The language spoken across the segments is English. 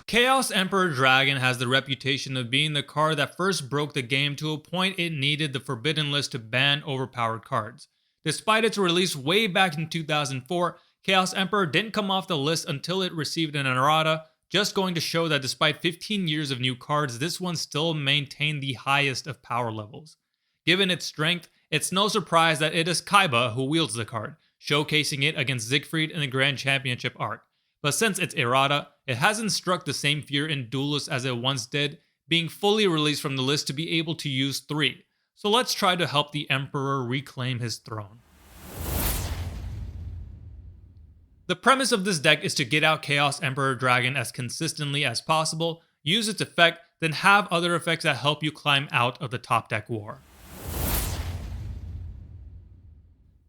Chaos Emperor Dragon has the reputation of being the card that first broke the game to a point it needed the Forbidden List to ban overpowered cards. Despite its release way back in 2004, Chaos Emperor didn't come off the list until it received an errata, just going to show that despite 15 years of new cards, this one still maintained the highest of power levels. Given its strength, it's no surprise that it is Kaiba who wields the card, showcasing it against Zigfried in the Grand Championship arc. But since it's errata, it hasn't struck the same fear in duelists as it once did, being fully released from the list to be able to use 3. So let's try to help the Emperor reclaim his throne. The premise of this deck is to get out Chaos Emperor Dragon as consistently as possible, use its effect, then have other effects that help you climb out of the top deck war.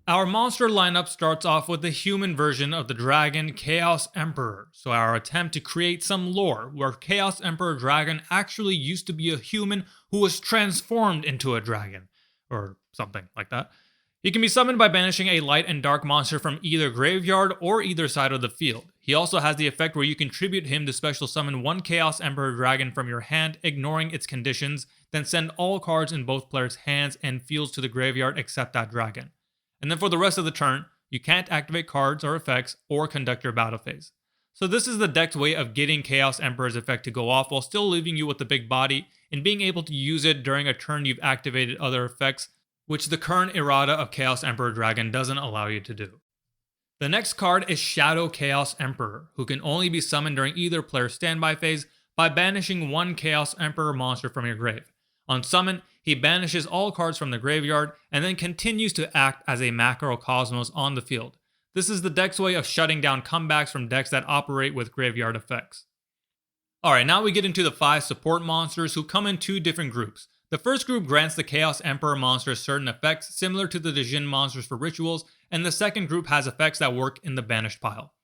Our monster lineup starts off with the human version of the dragon, Chaos Emperor, so our attempt to create some lore where Chaos Emperor Dragon actually used to be a human who was transformed into a dragon, or something like that. He can be summoned by banishing a light and dark monster from either graveyard or either side of the field. He also has the effect where you can tribute him to special summon one Chaos Emperor Dragon from your hand, ignoring its conditions, then send all cards in both players' hands and fields to the graveyard except that dragon. And then for the rest of the turn, you can't activate cards or effects or conduct your battle phase. So this is the deck's way of getting Chaos Emperor's effect to go off while still leaving you with the big body and being able to use it during a turn you've activated other effects, which the current errata of Chaos Emperor Dragon doesn't allow you to do. The next card is Shadow Chaos Emperor, who can only be summoned during either player's standby phase by banishing one Chaos Emperor monster from your grave. On summon, he banishes all cards from the graveyard and then continues to act as a macrocosmos on the field. This is the deck's way of shutting down comebacks from decks that operate with graveyard effects. Alright, now we get into the 5 support monsters who come in 2 different groups. The first group grants the Chaos Emperor monsters certain effects similar to the Djinn monsters for rituals, and the second group has effects that work in the banished pile.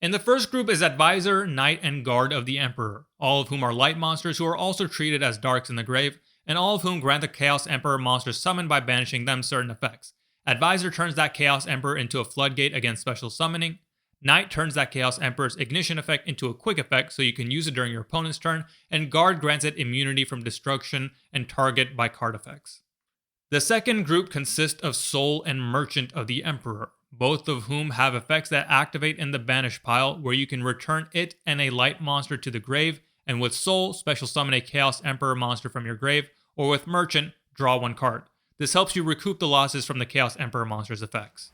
In the first group is Advisor, Knight, and Guard of the Emperor, all of whom are light monsters who are also treated as darks in the grave, and all of whom grant the Chaos Emperor monster summoned by banishing them certain effects. Advisor turns that Chaos Emperor into a floodgate against special summoning. Knight turns that Chaos Emperor's ignition effect into a quick effect so you can use it during your opponent's turn, and Guard grants it immunity from destruction and target by card effects. The second group consists of Soul and Merchant of the Emperor, both of whom have effects that activate in the banish pile where you can return it and a light monster to the grave, and with Soul, special summon a Chaos Emperor monster from your grave, or with Merchant, draw 1 card. This helps you recoup the losses from the Chaos Emperor monster's effects.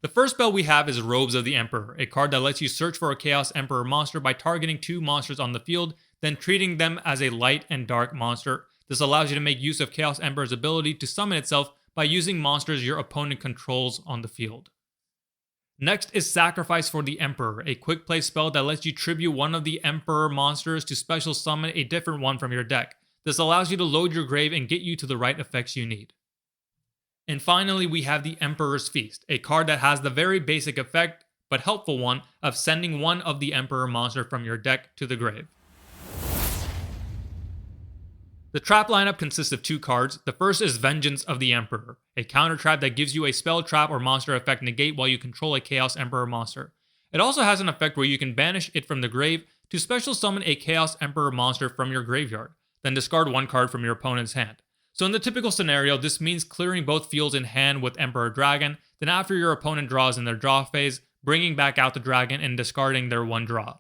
The first spell we have is Robes of the Emperor, a card that lets you search for a Chaos Emperor monster by targeting 2 monsters on the field, then treating them as a light and dark monster. This allows you to make use of Chaos Emperor's ability to summon itself by using monsters your opponent controls on the field. Next is Sacrifice for the Emperor, a quick play spell that lets you tribute one of the Emperor monsters to special summon a different one from your deck. This allows you to load your grave and get you to the right effects you need. And finally, we have the Emperor's Feast, a card that has the very basic effect, but helpful one, of sending one of the Emperor monster from your deck to the grave. The trap lineup consists of 2 cards. The first is Vengeance of the Emperor, a counter trap that gives you a spell, trap, or monster effect negate while you control a Chaos Emperor monster. It also has an effect where you can banish it from the grave to special summon a Chaos Emperor monster from your graveyard, then discard 1 card from your opponent's hand. So in the typical scenario, this means clearing both fields in hand with Emperor Dragon, then after your opponent draws in their draw phase, bringing back out the dragon and discarding their 1 draw.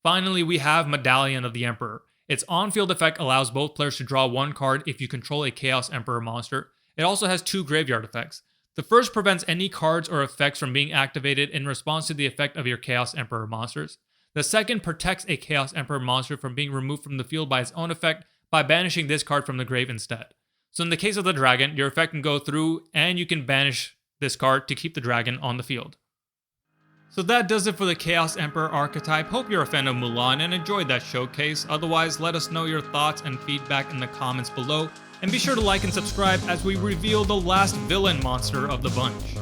Finally, we have Medallion of the Emperor. Its on-field effect allows both players to draw 1 card if you control a Chaos Emperor monster. It also has 2 graveyard effects. The first prevents any cards or effects from being activated in response to the effect of your Chaos Emperor monsters. The second protects a Chaos Emperor monster from being removed from the field by its own effect by banishing this card from the grave instead. So in the case of the dragon, your effect can go through and you can banish this card to keep the dragon on the field. So that does it for the Chaos Emperor archetype. Hope you're a fan of Mulan and enjoyed that showcase. Otherwise, let us know your thoughts and feedback in the comments below. And be sure to like and subscribe as we reveal the last villain monster of the bunch.